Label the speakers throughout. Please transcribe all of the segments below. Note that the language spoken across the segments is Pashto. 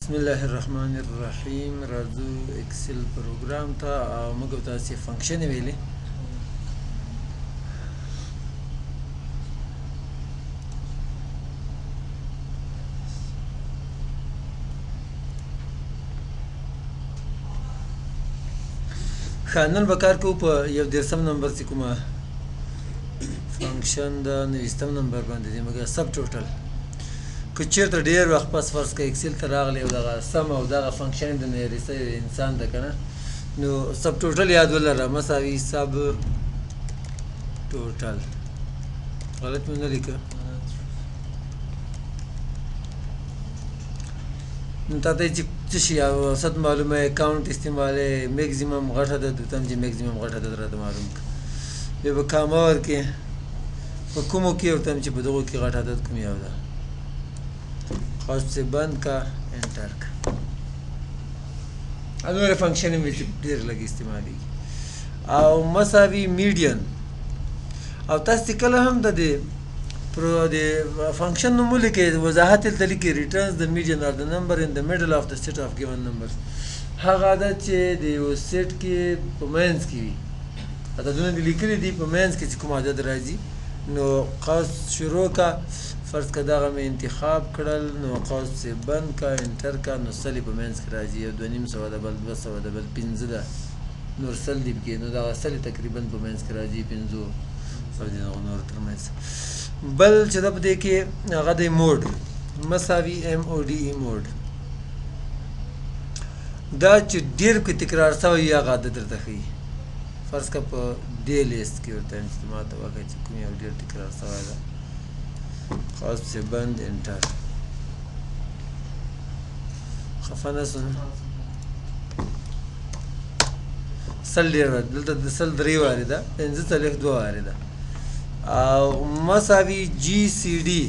Speaker 1: بسم الله الرحمن الرحیم. راځو اکسل پروګرام ته او موږ تاسو فنکشن ویلې خانن بکار کو په یو درسم نمبر چې کومه فنکشن د 90 نمبر باندې دی موږ سب ټوټل که چیرته ډېر وخت پس فرض که اکسل ته راغلی او دغه سم او دغه فنکشن د نریسه انسان ده که نه نو سب ټوټل یاد ولره مساوي سب ټوټل غلط مې نه لیکه نو تا ته چې څه شي اوسط معلومه اکاونټ استعمالې میکزیمم غټ عدد ته هم چې میکزیمم غټ عدد راته معلوم کړه بیا به کامه ورکړې په کومو کې ورته هم چې په دغو کې غټ عدد کوم یو ده خاص سے بند کا انٹر کا انور فنکشن میں ډیر لګي استعمالي او مساوي میډین او تاسو کله هم د فنکشن نوم لیکئ وضاحت دلته لیکئ ریټرنز د میډین اور د نمبر ان د میډل اف د سیټ اف ګیون نمبرز هغه عدد چې د یو سیټ کې په منځ کې وي عددونه دي لیکلي دي په منځ کې چې کوم عدد راځي نو قوس شروع کا فرض که دغه مې انتخاب کړل نو قوس سے بند کا انټر کا نو سل په منځ کې راځي یو 2.5 د بل 200 د بل 15 ده نور سل دی کې نو دغه سل تقریبا په منځ کې راځي 15 او د نور تر منځ بل چې د دې کې هغه د موډ مساوي ام او ډي موډ دا چې ډیر کې تکرار شوی یا غاده درته ښیي فرض که په دې لیست کې ورته استعمال ته وکړئ چې کوم یو ډیر تکرار شوی ده خاص سے بند انٹر خفه نه سن سل ډېر دلته د سل درې وارې ده پنځه څلوېښت دوه وارې ده او مساوي جي سی ډي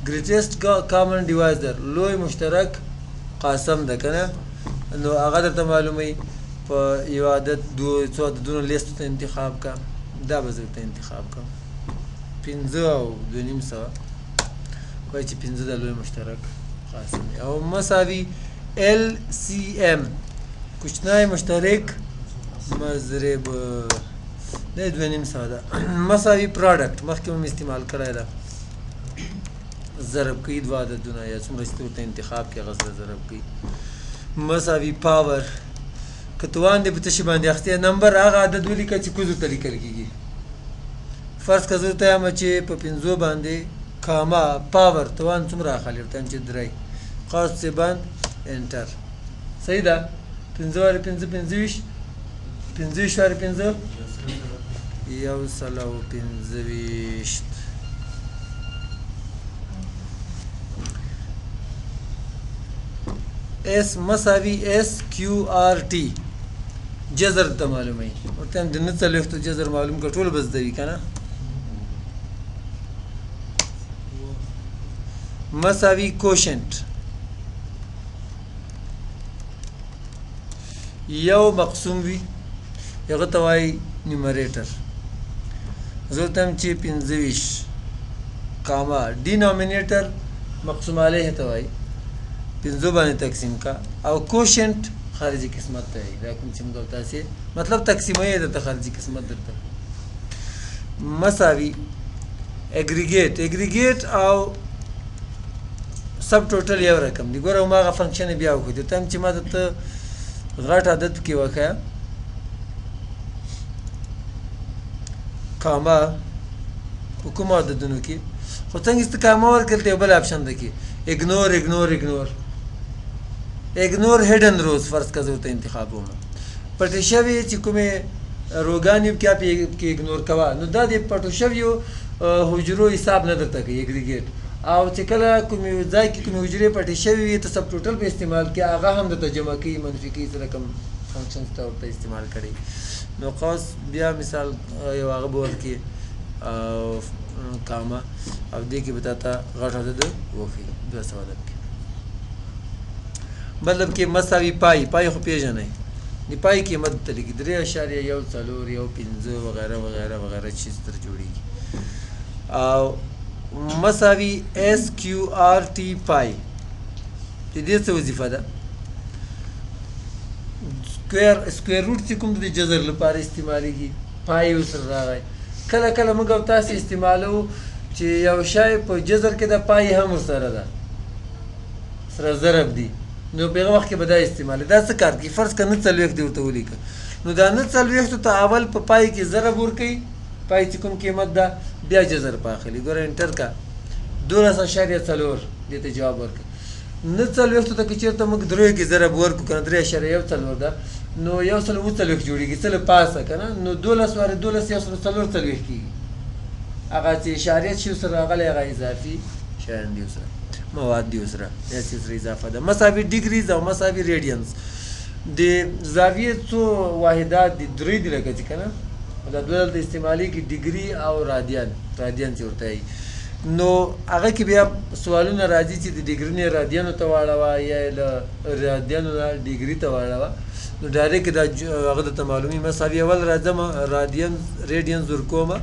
Speaker 1: ګریټیسټ کامن ډیوایزر لوی مشترک قاسم ده که نه نو هغه درته معلوموي په یو عدد څو عددونو لیست ته انتخاب کا دا به زه ورته انتخاب کوم 15 او 2.5 وایي چې 15 د لوی مشترک قاسم او مساوي ال سی ام کوچنی مشترک مضرب نه 2.5 ده مساوي پروډکټ مخکې مې استعمال کړی ده ضرب کوي دوه عددونه یا څومره چې ورته انتخاب کې هغه سره ضرب کوي مساوي پاور که توان دې په تشي باندې اخیستی نمبر هغه عدد ولیکه چې کوزو ته لیکل کېږي فرض که زه ورته یم چې په 15 باندې کاما پاور توان څومره اخلي ورته یم چې 3 قوس سے بند انټر صحیح ده 15 وارې 15 25 وارې 15 یو سل او 25 اس مساوي اس کیو آر ټي جذر ته معلوموي ورته هم د 9 جذر معلوم کړه ټول به زده وي که نه مساوي کوشنٹ یو مقسوم وي هغه ته وایي نیومریټر زه ورته هم چې 25 کاما ډینامینیټر مقسوم علیه ته وایي 15 باندې تقسیم کا او کوشنٹ خارجي قسمت ته وایي دا کوم چې موږ تاسې مطلب تقسیموي درته خارجي قسمت درته مساوي اګریګیټ او سب ټوټل یو رقم دی ګوره هماغه فنکشن بیا وکړو درته هم چې ما درته غټ عدد کې وښیه کاما په کومو عددونو کې خو څنګه چې ته کاما ورکړل ته یو بل آپشن ده کې اګنور هیډن روز فرض که زه ورته انتخاب وم پټې شوې چې کومې روګانې بیا پې اګنور کوه نو دا د پټو شویو حجرو حساب نه درته کوي اګریګیټ او چې کله کومې ځای کې کومې حجرې پټې شوې وي ته سب ټوټل په استعمال کې هغه هم درته جمع کوي منفي کوي څه رقم فنکشنز ته ورته استعمال کړي نو قوس بیا مثال یو هغه به ورکړي کاما او دې کې به تا ته غټ عدد وښیي 200 عدد کې مطلب کې مساوي پای خو پېژنئ د پای قیمت ته لیکي 3.1 4 15 وغیره وغیره وغیره چیز تر جوړیږي او مساوي SQRT پای د دې څه وظیفه ده سکویر روټ چې کوم د جذر لپاره استعمالیږي پای ورسره راغی کله کله موږ او تاسې استعمالوو چې یو شی په جذر کې د پای هم ورسره ده سره ضرب دي نو په هغه وخت کې به دا استعمالي دا څه کار کوي فرض کړه 49 دې ورته ولیکه نو دا 49 ته اول په پای کې ضرب ورکوي پای چې کوم قیمت ده بیا جذر په اخلي ګوره انټر کا 12.4 دې ته جواب ورکړي 49 ته که چېرته موږ دریو کې ضرب ورکړو که نه 3.1 ده نو 140 جوړېږي څه له پاسه که نه نو 12 وارې 12 140 کېږي هغه چې اشاریه چې ورسره راغلی هغه اضافي شیان دي ورسره مواد دي ورسره داسې ورسره اضافه ده مساوي ډیګریز او مساوي ریډینس د زاویې څو واحدات دي 3 دي لکه چې که نه دا دوه دلته استعمالیږي ډیګري او رادیان چې ورته وایي نو هغه کې بیا سوالونه راځي چې د ډیګري نه رادیانو ته واړوه یا له رادیانو نه ډیګري ته واړوه نو ډایرکټ دا هغه درته معلومي مساوي اول راځم ریډینز ورکومه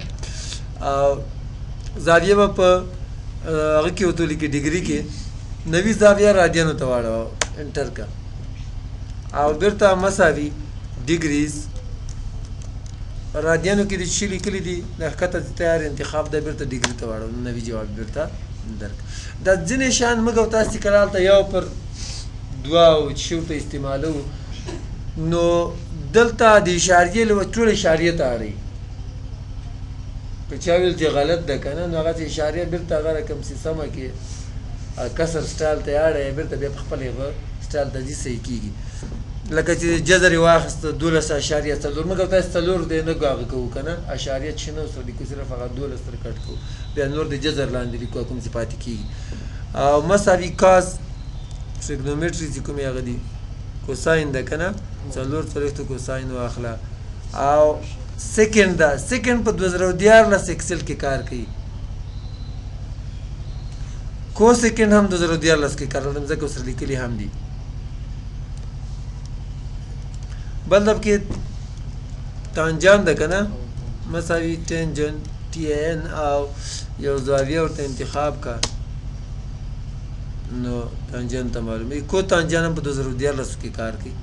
Speaker 1: او زاویه به په هغه کې ورته ولیکي ډیګري کې نوي زاویه رادیانو ته واړوه انټر کا او بیرته مساوي ډیګریز رادیانو کې د شي لیکلي دي د ښکته تیار انتخاب ده بیرته ډیګري ته واړوه نوي جواب بیرته درک دا ځینې شیان موږ او تاسې کله هلته یو پر دوه او چې شي ورته استعمالوو نو دلته د اشاریې له ټول اشاریې ته اړوي که چا ویل چې غلط ده که نه نو هغه چې اشاریه بیرته هغه رقم چې سمه کې کسر سټایل ته یې اړوي بیرته بیا په خپل هغه سټایل ته ځي صحیح کېږي لکه چې جذر یې واخیسته 12.4 موږ او تاسې 4 دی نه هغه کوو که نه اشاریه چې نه ورسره لیکو صرف هغه 12 سره کټ کوو بیا نور د جذر لاندې لیکو کوم چې پاتې کېږي او مساوي کاز ټریګنومټري چې کومې هغه دي کوساین ده که نه 4 کوساین واخله او سیکنډ ده سیکنډ په 2014 ایکسل کې کار کوي کو سیکنډ هم 2014 کې کار کوي ځکه ورسره لیکلي هم دي بل دب کې تانجان ده که نه مساوي ټینجن TN او یو زاویه ورته انتخاب کا نو تانجن ته معلومي کو تانجن هم په 2014 کې کار کوي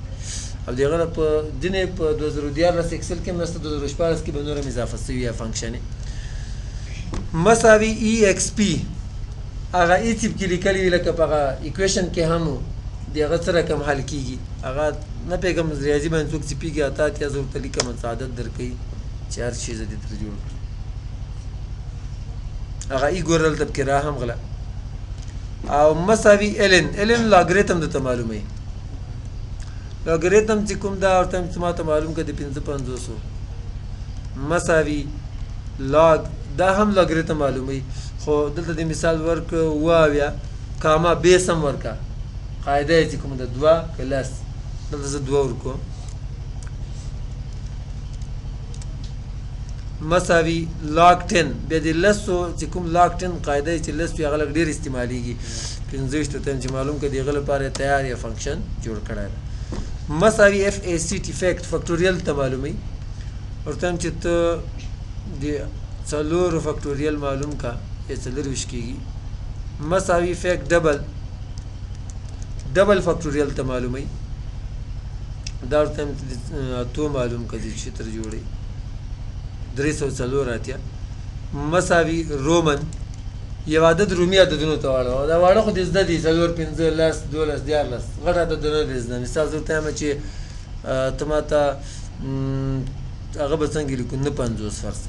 Speaker 1: او دغه په ځینې په 2014 ایکسل کې مرسته 2014 کې به نور هم اضافه شوي یا فنکشن مساوي EXP هغه ای تیپ کې لیکلي وي لکه په هغه ایکویشن کې هم د هغه څه رقم حل کېږي هغه نه پوهېږم ریاضي باندې څوک چې پوهېږي اته اتیا زه ورته لیکم عادت درکوي چې هر شي زه دې ترې جوړ کړم هغه ای ګوره دلته پکې را هم غله او مساوي LN لاګریتم درته معلوموي لاګریتم چې کوم دا ورته چې ما ته معلوم کړه د 550 مساوي لاګ دا هم لاګریتم معلوموي خو دلته د مثال ورک واویا کاما بیس هم ورکا قاعده یې چې کوم د 2 کلاس دلته زه 2 ورکوم مساوي لاګ 10 بیا د لسو چې کوم لاګ 10 قاعده یې چې لس وي هغه لږ ډېر استعمالیږي 15 ته چې معلوم کړه د هغه لپاره تیار یا فنکشن جوړ کړی ده مساوي FACT فیکټ فیکټوریل ته معلومي ورته هم چې ته د 4 فیکټوریل معلوم کا یا 4 کېږي مساوي فیکټ ډبل فیکټوریل ته معلومي دا ورته هم تو معلوم کړه چې تر جوړي 304 اتیا مساوي رومن یو عدد رومي عددونو ته واړه دا واړه خو دې زده دي 4 15 10 12 14 غټ عددونه دې زده مثال زه ته وایم چې ته ماته هغه به څنګه لیکو نه 50 فرض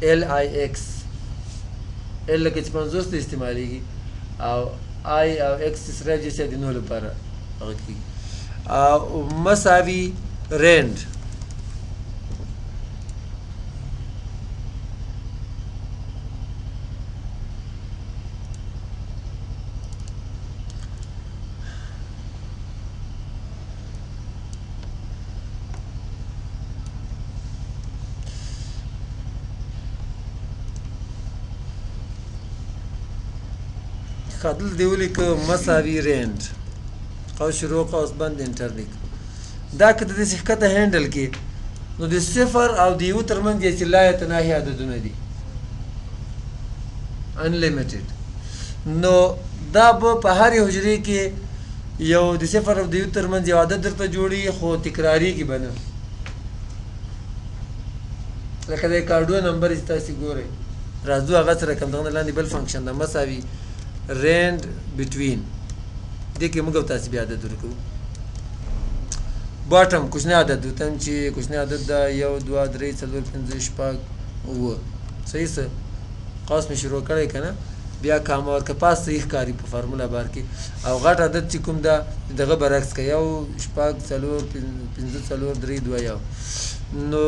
Speaker 1: LIX L لکه چې 50 ته استعمالیږي او I او X سره چې د نو لپاره هغه کېږي او مساوي رند خادل دیولی که مساوی رند قوس شروع قوس بند انټر لیک دا که د دې ښکته هینډل کې نو د صفر او د یو ترمنځ یې چې لا یتناهي عددونه دي انلیمیټډ نو دا به په هرې حجرې کې یو د صفر او د یو ترمنځ یو عدد درته جوړي خو تکراریږي به نه لکه د کارډو نمبر چې تاسې ګورئ راځو هغه سره کوم دغه لاندې بل فنکشن ده مساوي رینډ بټوین دې کې موږ او تاسې بیا عدد ورکوو باټم کوچنی عدد وتم چې کوچنی عدد ده 1 2 3 4 5 6 اوه صحیح څه قوس مې شروع کړی که نه بیا کامه ورکه پاس صحیح ښکاري په فارموله بار کې او غټ عدد چې کوم ده دغه برعکس که 1 6 4 5 4 3 2 1 نو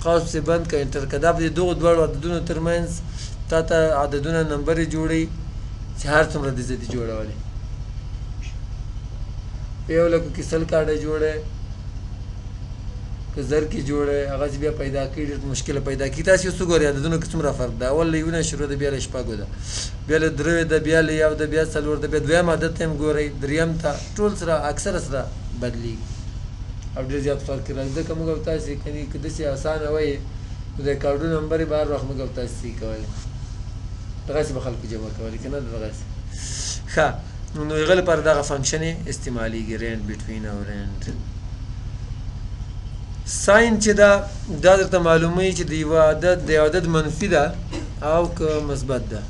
Speaker 1: قوس پسې بند که انټر که دا په دې دغو دواړو عددونو ترمنځ تا ته عددونه نمبرې جوړوي چې هر څومره دې زه دې جوړولې په 1 لکو کې 100 کارډه جوړی که زر کې جوړی هغه چې بیا پیدا کړي ډېر مشکله پیدا کړي تاسې اوس وګورئ عددونو کې څومره فرق ده اول له یو نه شروع ده بیا له شپږو ده بیا له دریو ده بیا له یو ده بیا څلور ده بیا دویم عدد ته هم ګورئ دریم ته ټول سره اکثره سره بدلېږي او ډېر زیات فرق راځي ځکه موږ او تاسې که داسې اسانه وایي نو د کارډو نمبر یې به هر وخت موږ او تاسې صحیح کولی دغسې به خلکو جمع کولی که نه دغسې ښه نو هغه لپاره دغه فنکشن یې استعمالیږي رینډ بټوین او رینډ ساین چې دا درته معلوموي چې د یو عدد منفي ده او که مثبت ده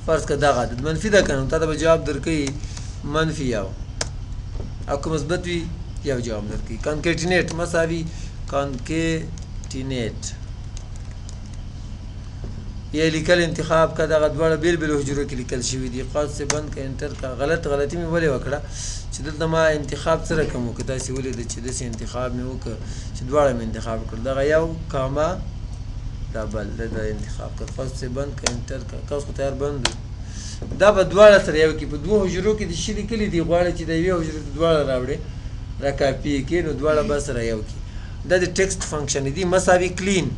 Speaker 1: فرض که دغه عدد منفي ده که نه تا ته به جواب درکوي منفي یو او که مثبت وي یو جواب درکوي کانکیټینیټ مساوي کانکیټینیټ یا لیکل انتخاب که دغه دواړه بېل بېل حجرو کې لیکل شوي دي قوس سے بند که انټر که غلطي مې ولې وکړه چې دلته ما انتخاب څه رقم وکړه تاسې ولیده چې داسې انتخاب مې وکړه چې دواړه مې انتخاب کړل دغه یو کاما دا بل دا انتخاب کړ قوس سے بند که انټر که قوس خو تیار بند دا به دواړه سره یو کې په دوه حجرو کې د شي لیکلي دي غواړي چې د یوې حجرې دواړه راوړې را کاپي یې کړي نو دواړه به سره یو کړي دا د ټکسټ فنکشن دي مساوي کلین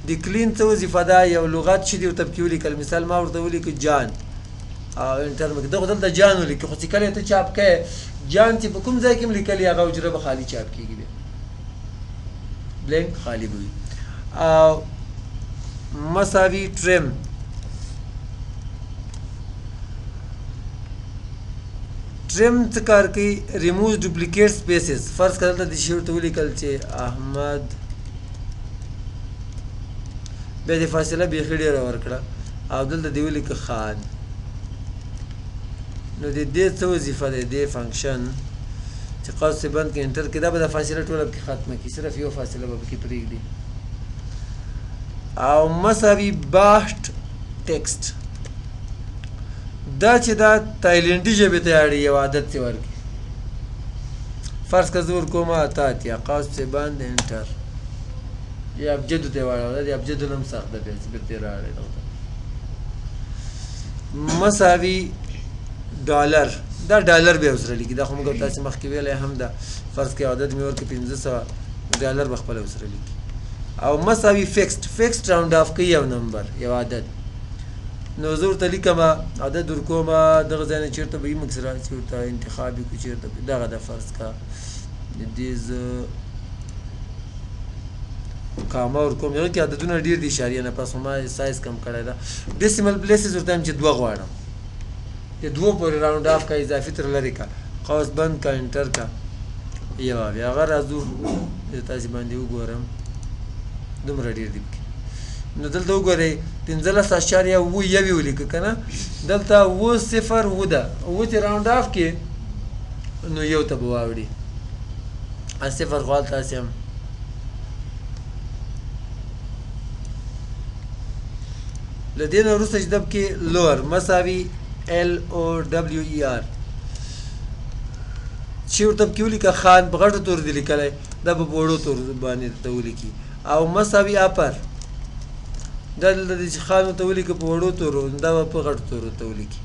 Speaker 1: د کلین څه وظیفه ده یو لغت چې دې ورته پکې ولیکل مثال ما ورته ولیکه جان او انټر مې دغه دلته جان ولیکه خو چې کله ته چاپ کوې جان چې په کوم ځای کې هم لیکلي هغه حجره به خالي چاپ کېږي بیا بلینک خالي به وي او مساوي ټرم ټرم څه کار کوي ریموز ډوپلیکیټ سپیسز فرض کړه دلته دې شی ورته ولیکل چې احمد بیا دې فاصله بیخي ډېره ورکړه او دلته دې ولیکه خان نو د دې څه وظیفه دی دې فنکشن چې قوس سے بند کې انټر کې دا به دا فاصله ټوله پکې ختمه کړي صرف یو فاصله به پکې پرېږدي او مساوي باهټ ټکسټ دا چې دا تایلنډي ژبې ته اړي یو عادت یې ورکړي فرض که زه ورکوم اته اتیا قوس سے بند انټر یا ابجدو ته واړوه د ابجدو نه هم سخت ده بیا چې بېرته یې راوړی دغه مساوي ډالر دا ډالر بیا ورسره لیکي دا خو موږ تاسې مخکې ویلی هم ده فرض کړئ عدد مې ورکړي 500 ډالر به خپله ورسره لیکي او مساوي فکسډ راونډ اف کوي یو نمبر یو عدد نو زه ورته لیکم عدد ورکوم دغه ځای نه چېرته به وي موږ سره چې ورته انتخاب یې کړو چېرته دغه ده فرض که د دې زه کامه ورکوم هغه کې عددونه ډېر دي اشاریه نه پس ما سایز کم کړی ده ډیسیمل پلیسز ورته وایم چې 2 غواړم د 2 پورې راونډ اف کا اضافي تر لرې کا قوس بند کا انټر کا یو بیا هغه راځو تاسې باندې وګورم دومره ډېر دي پکې نو دلته وګورئ 15.7 یې ولیکه که نه دلته 0 ده 0 چې راونډ اف کې نو یو ته به واوړي صفر خو هلته هسې هم له دې نه وروسته چې دب کې لور مساوي LOWER چې ورته پکې ولیکه خان په غټو تورو دې لیکلی دا به په وړو تورو باندې ته ولیکي او مساوي اپر دا دلته چې خان ورته ولیکه په وړو تورو دا به په غټو تورو ته ولیکي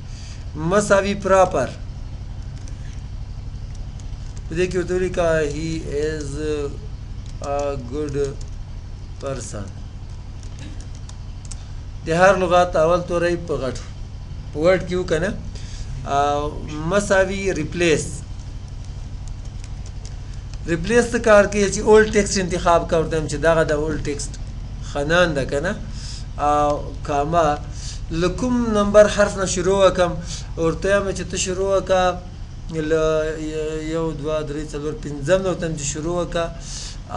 Speaker 1: مساوي پراپر په دې کې ورته ولیکه he is a good person د هر لغات اول توری په غټو په ورډ کې وکړه نه مساوي ریپلیس څه کار کوي چې اولډ ټیکسټ انتخاب کا ورته چې دغه د اولډ ټیکسټ خنان ده که نه او کاما له کوم نمبر حرف نه شروع وکړم ورته وایم چې ته شروع وکړه له 1 2 3 4 5 نه ورته وایم چې شروع وکړه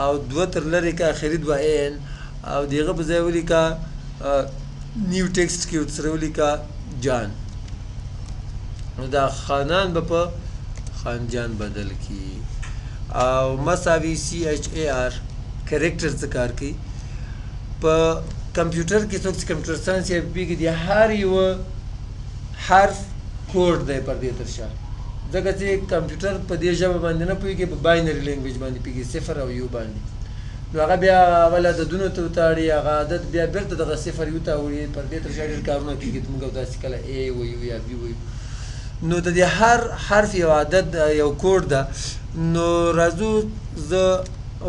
Speaker 1: او 2 تر لرې کړه اخري 2 ان او د هغه په ځای ولیکه نیو ټکسټ کې ورسره ولیکه جان نو دا خانان به په خانجان بدل کړي او مساوي CHAR کریکټر څه کار کوي په کمپیوټر کې څوک چې کمپیوټر ساینس یا پوهېږي د هر یوه حرف کوډ دی پردې تر شا ځکه چې کمپیوټر په دې ژبه باندې نه پوهېږي په باینري لینګویج باندې پوهېږي 0 او یو باندې نو هغه بیا اول عددونو ته وتاړي هغه عدد بیا بېرته دغه 0 یو ته وړي پردې تر شا ډېر کارونه کېږي موږ داسې کله A وایو یا B وایو نو د دې هر حرف یو عدد یو کوډ ده نو راځو زه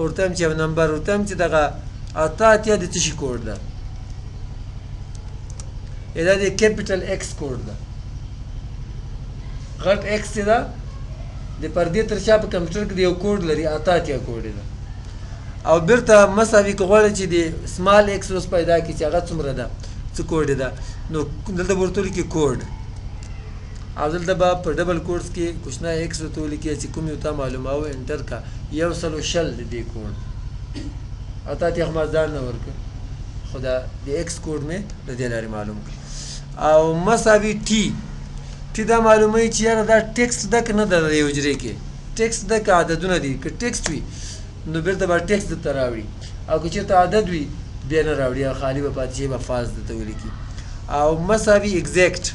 Speaker 1: ورته وایم چې یو نمبر ورته وایم چې دغه اته اتیا د څه شي کوډ ده دا د کیپیټل ایکس کوډ ده غټ ایکس چې ده د پردې تر شا په کمپیوټر کې د یو کوډ لري اته اتیا کوډ ده او بیرته مساوي که غواړئ چې د سمال ایکس اوس پیدا کړي چې هغه څومره ده څه کوډ ده نو دلته به ورته ولیکي کوډ او دلته به په ډبل کوډس کې کوچنی ایکس ورته ولیکي چې کوم یو تا معلوموه انټر کا 100 د دې کوډ اته اتیا خو ما ځان نه ورکړ خو دا د ایکس کوډ مې د دې لارې معلوم کړ او مساوي ټي دا معلوموي چې یاره دا ټکسټ ده که نه ده د یو حجرې کې ټکسټ ده که عددونه دي که ټکسټ وي نو بیرته به ټکسټ درته راوړي او که چېرته عدد وي بیا نه راوړي او خالي به پاتې شي به فاز درته ولیکي او مساوي اګزیکټ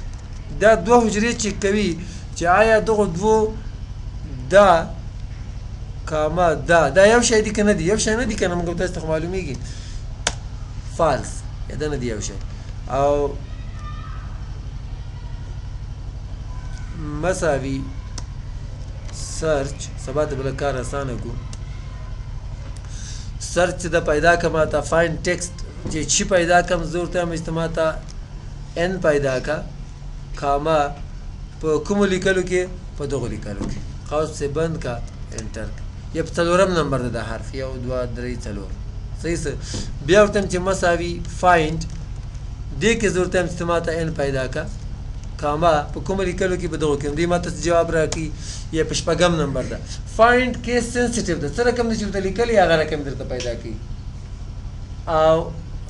Speaker 1: دا دوه حجرې چک کوي چې آیا دغو دوو دا کاما دا یو شی دی که نه دی یو شی نه دی که نه موږ تاسو ته خو معلومیږي فالس یا دا نه دی یو شی او مساوي سرچ سبا ته بله کار اسانه کو سرچ د پیدا کړه ماته فایند ټکسټ چې چی پیدا کړم زه ورته وایم چې ماته ان پیدا کړه کاما په کومو لیکلو کې په دغو لیکلو کې قوس سے بند کا انټر یا په څلورم نمبر ده د حرف 1 2 3 4 صحیح څه بیا ورته وایم چې مساوي فایند دې کې زه ورته وایم چې ماته ان پیدا کړه کاما په کومو لیکلو کې به دغو کې دې ماته جواب راکړي یا په شپږم نمبر ده فایند کیس سنسټیو ده څه رقم دی چې ورته لیکلي هغه رقم درته پیدا کوي او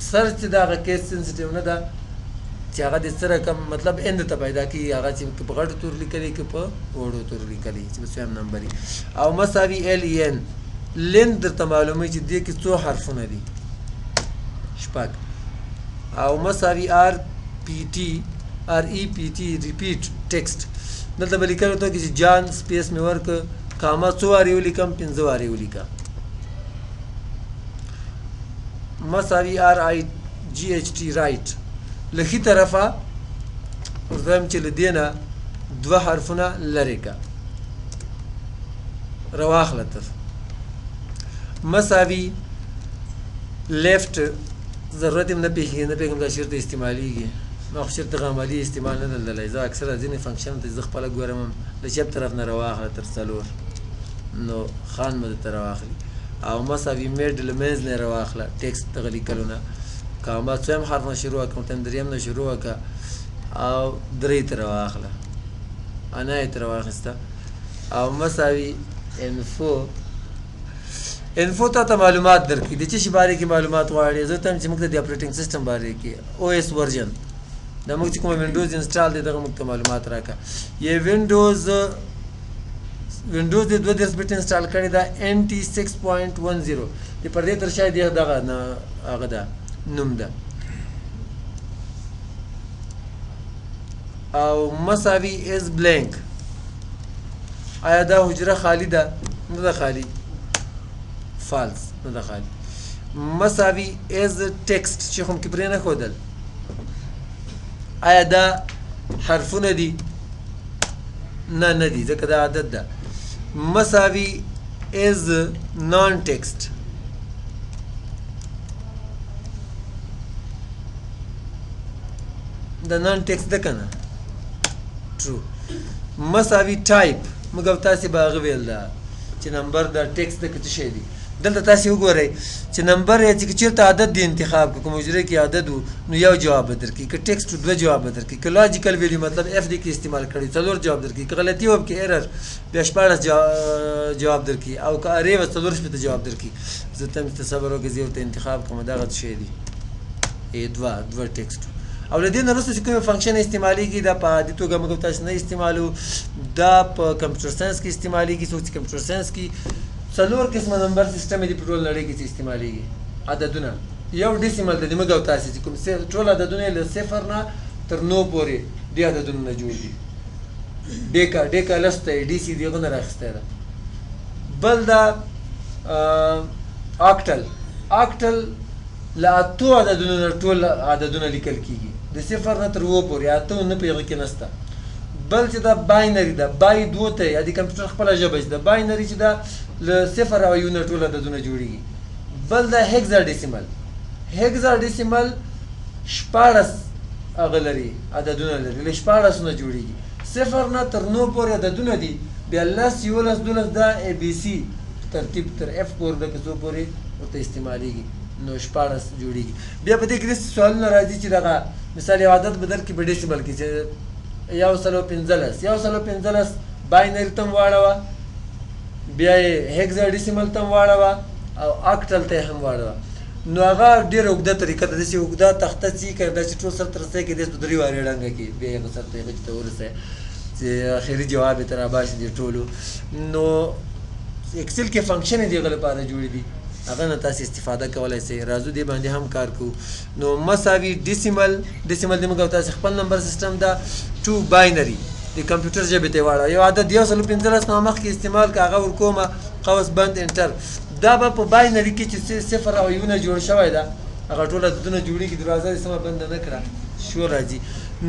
Speaker 1: سرچ چې د هغه کیس سنسټیو نه ده چې هغه د څه رقم مطلب ان درته پیدا کوي هغه چې په غټو تور لیکلي که په وړو تور لیکلي چې په څویم نمبر وي او مساوي LEN لین درته معلوموي چې دې کې څو حرفونه دي شپږ او مساوي REPT ریپیټ ټکسټ دلته به لیکل ورته وکړي چې جان سپیس مې ورکړه کاما څو وارې ولیکم 5 وارې ولیکه مساوي RIGHT رایټ له ښي طرفه ورته وایم چې له دې نه دوه حرفونه لرې کړه رواخله تر مساوي لیفټ ضرورت هم نه پېښېږم دا شعر ته استعمالیږي ما خو چېرته عملي استعمال نه دلدلی زه اکثره ځینې فنکشن ته زه خپله ګورم له چپ طرف نه راواخله تر 4 نو خان به درته راواخلي او مساوي میډ له منځ نه یې راواخله ټکسټ دغه لیکلو نه کاما څویم حرف نه شروع کړه ورته دریم نه شروع کړه او 3 ته راواخله انا یې ترې واخیسته او مساوي انفو ته معلومات درکړي د څه شي باره کې معلومات غواړي زه ته چې موږ ته د اپریټنګ سیسټم باره کې OS ورژن دا موږ چې کومه وینډوز انسټال دی دغه موږ ته معلومات راکړه یا وینډوز د 2 بیت انسټال کړی دا NT 6.10 د پردې تر شا دی دغه هغه ده نوم ده او مساوي از بلانک آیا دا حجره خالی ده نه ده خالی فالس نه ده خالی مساوي از ټکسټ چې کوم کې پرې نه ښودل آیا دا حرفونه دي نه دي ځکه دا عدد ده مساوي از نان ټکسټ دا نان ټکسټ ده که نه ټرو مساوي ټایپ موږ او تاسې به هغه ویل ده چې نمبر دا ټکسټ ده که څه شی دی دلته تاسو وګورئ چې نمبر یې چې چیرته عدد دی انتخاب کوم مجرد کې عدد وو نو یو جواب درکې که ټیکسټ دوه جواب درکې که لاجیکل ویلیو مطلب اف دی کې استعمال کړی څلور جواب درکې که غلطي وب کې ایرر بیا 14 جواب درکې او که اری و څلور شپته جواب درکې زه تم تصور وکړئ زه ورته انتخاب کوم دغه شی دی دوه ټیکسټ او له دې نه وروسته چې کوم فنکشن استعمالیږي دا په عادي توګه موږ تاسو نه استعمالو دا په کمپیوټر ساينس کې استعمالیږي څوک چې کمپیوټر ساينس کې څلور قسمه نمبر سیستم دی په ټول نړۍ کې استعمالیږي عددونه یو ډیسیمل دی موږ تاسو چې کوم ټول عددونه له صفر نه تر 9 پورې دی عددونه نه جوړ دي ډیکا لسته ډي سي دیغه نه راخسته ده بل دا آکټل لا اتو عددونه ټول عددونه لیکل کیږي د صفر نه تر 9 پورې اته نه پیغه کې نسته بل چې دا باینری ده بای دوه ته یا د کمپیوټر خپل ژبه ده باینری چې دا له صفر او یو نه ټول عددونه جوړیږي بل دا هگزا ډیسیمل شپاړس هغه لري عددونه لري له شپاړس نه جوړیږي صفر نه تر 9 پورې عددونه دي بیا لس یولس دولس دا ای بی سی ترتیب تر اف پورې د کسو پورې ورته استعمالیږي نو شپاړس جوړیږي بیا په دې کې سوالونه راځي چې دغه مثال یو عدد بدل کې په ډیسیمل کې چې یو سلو پنځلس باینري تم واړوه بیا یې هگزا ډیسیمل تم واړوه او آکټل ته هم واړوه نو هغه ډېره اوږده طریقه ده داسې اوږده تخته چې که دا چې ټول سر ته رسوي کېدای شي په 3 وارې ړنګه کړي بیا یې سر ته هغه چې ته ورسوي چې اخري جواب یې تر راباسي دې ټولو نو اکسل کې فنکشن یې د هغه لپاره جوړې دي هغه نه تاسو استفاده کولی شئ راځو دې باندې هم کار کوو نو مساوي ډیسیمل د موږ تاسو خپل نمبر سیسټم ده ټو باینري د کمپیوټر ژبې ته واړه یو عدد 115 نه مخکې استعمال که هغه ورکومه قوس بند انټر دا به په باینري کې چې صفر او یو نه جوړ شوی ده هغه ټول عددونه جوړېږي دروازه یې سمه بنده نه کړه شو راځي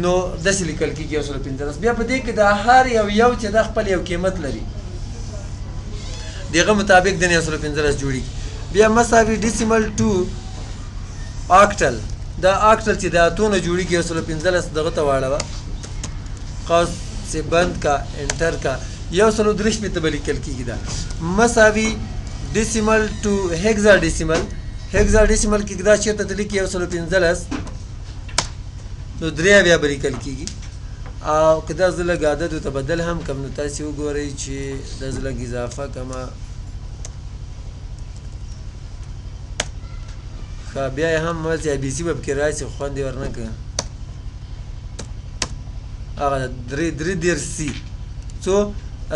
Speaker 1: نو داسې لیکل کېږي 115 بیا په دې کې د هر یو چې دا خپل یو قیمت لري د هغه مطابق د 115 جوړېږي بیا مساوي ډیسیمل ټو آکټل دا آکټل چې د اتو نه جوړېږي 115 دغه ته واړوه قوس سے بند کا انٹر کا یو سلو درش پہ تب لیکل کی دا مساوی ڈیسیمل ٹو ہیگزا ڈیسیمل کی دا چیرته تلیک یو سلو پنځلس نو دریا بیا بلیکل کیږي او که دا زلګ عدد ته بدل هم کم نو تاسو وګورئ چې د زلګ اضافه کما خا بیا هم ورته بي سي وب کې راځي خو اندې ورنکه هغه درې دیر سی څو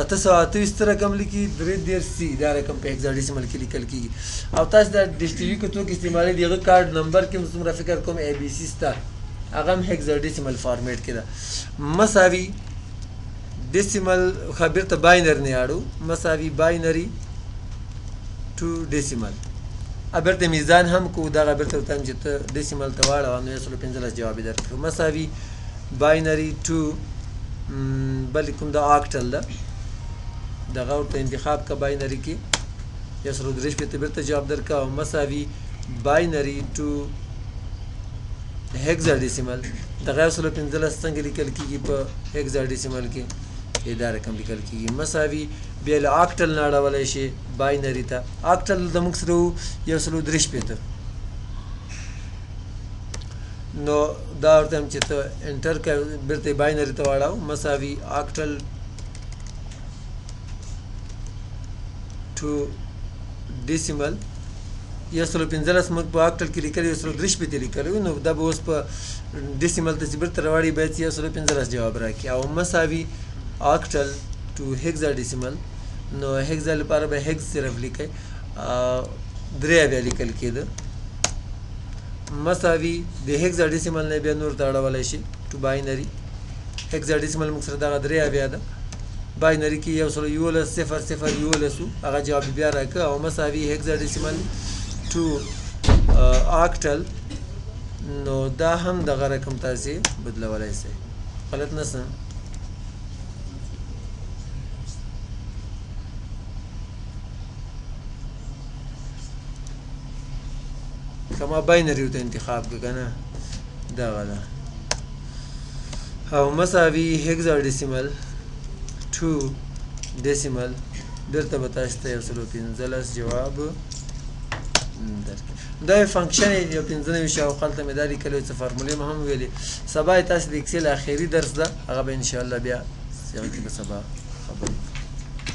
Speaker 1: 828 رقم لیکي درې دیر سی دا رقم په هگزاډیسیمل کې لیکل کیږي او تاسو دا ډیش ټي وي کې څوک استعمالي دیغه کارت نمبر کې څومره فکر کوم ای بي سی ستا هغه هم هگزاډیسیمل فارمیټ کې ده مساوي ډیسیمل خبر ته باینر نه اړو مساوي باینري ټو ډیسیمل ابرته میزان هم کو دا ابرته تم چې ته ډیسیمل ته واړه نو 115 جواب درکړو مساوي باینري ټو بل کوم دا آکټل ده دغه ورته انتخاب کا باینري کې یا سره درش په تبرته جواب درکا او مساوي باینري ټو هگزاډیسیمل دغه سره 15 څنګه لیکل کیږي په هگزاډیسیمل کې دا رقم لیکل کیږي مساوي بیا له آکټل نه اړولای شي باینري ته آکټل د موږ سره یو سره درش په نو دا ورته هم چې ته انټر کړ بیرته باینري ته واړو مساوي آکټل ټو ډیسیمل یو سلو 15 موږ په آکټل کې لیکل یو سلو درش په لیکل نو دا به اوس په ډیسیمل ته چې بیرته راوړي باید یو سلو 15 جواب راکړي او مساوي آکټل ټو هگزاډیسیمل نو هگزا لپاره به هگز صرف لیکئ درې بیا لیکل کېده مساوي د هگزاډیسیمل نه بیا نور ته اړولی شي ټو باینري هگزاډیسیمل موږ سره دغه درې بیا ده باینري کې یو سلو یولس صفر صفر یولس هغه جواب بیا راکړه او مساوي هگزاډیسیمل ټو آکټل نو دا هم دغه رقم تاسې بدلولی شئ غلط نه څه کما باینري ته انتخاب کنه دا غلا او مساوي هگزاډیسیمل ټو ډیسیمل دلته به تاسو ته 115 جواب درکړي. دا یو فنکشن یو 15 شاوخوا هلته مې دا لیکلی څه فارمولې مې هم ویلې. سبا یې تاسو د اکسل اخري درس ده، هغه به انشاءالله بیا هغه کې به سبا خبرې